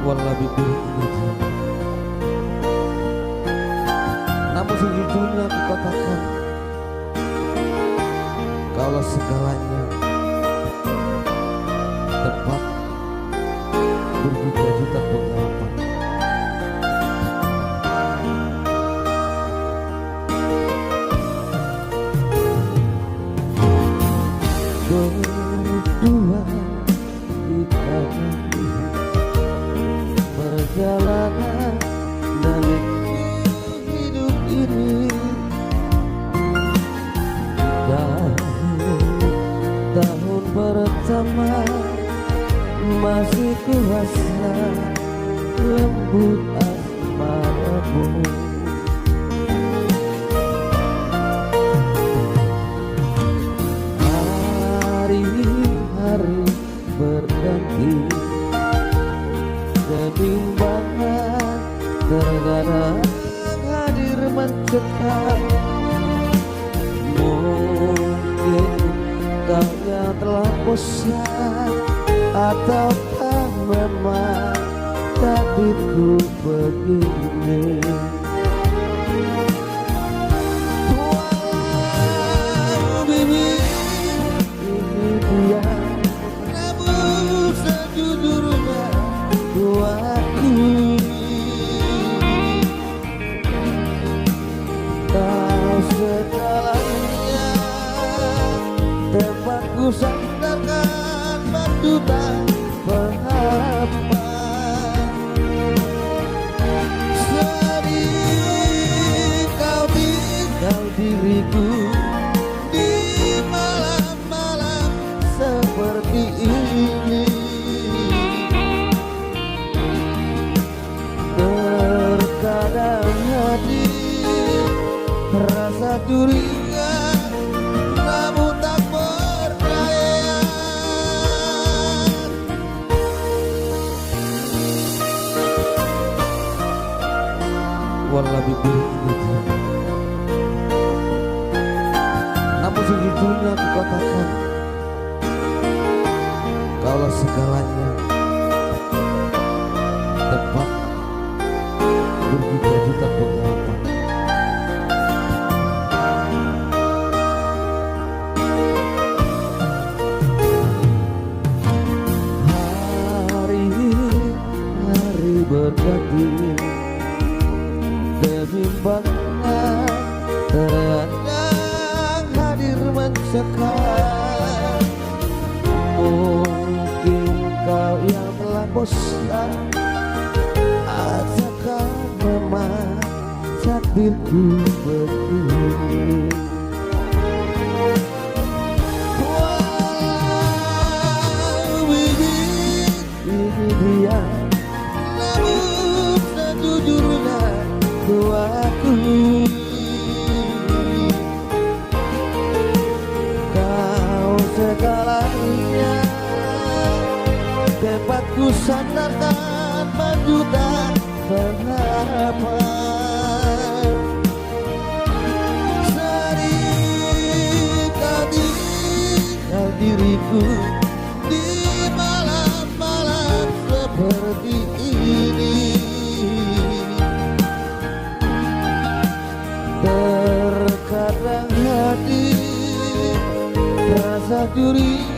Walau bibir ini, namun sejujurnya aku katakan, kalau segalanya tepat berjuta-juta pengalaman. Berdua kita perjalanan dari hidup ini, tahun pertama masih kuasa lembut asmaramu. Hari-hari berganti, kebimbangan terkadang hadir mencekam. Mungkin kau yang telah bosan, ataukah memang takdirku begini. Walau bibir ini dia, namun sejujurnya ku akui, kau segalanya, tempat ku sandarkan berjuta pengharapan. Sedih kau tinggal diriku di malam-malam seperti ini. Terkadang hati rasa curiga, namun tak percaya. Walau bibir ini, namun sejujurnya aku katakan, kalau segalanya tepat berjuta-juta pengalaman. Hari-hari berganti, kebimbangan terkadang hadir mencekam. Mungkin kau yang telah bosan, ataukah memang takdirku begini. Walau bibir ini dia, namun sejujurnya ku akui, kau segalanya, tempat ku sandarkan berjuta pengharapan. Sedih kau tinggal diriku di malam-malam seperti ini. Terkadang hati rasa curiga,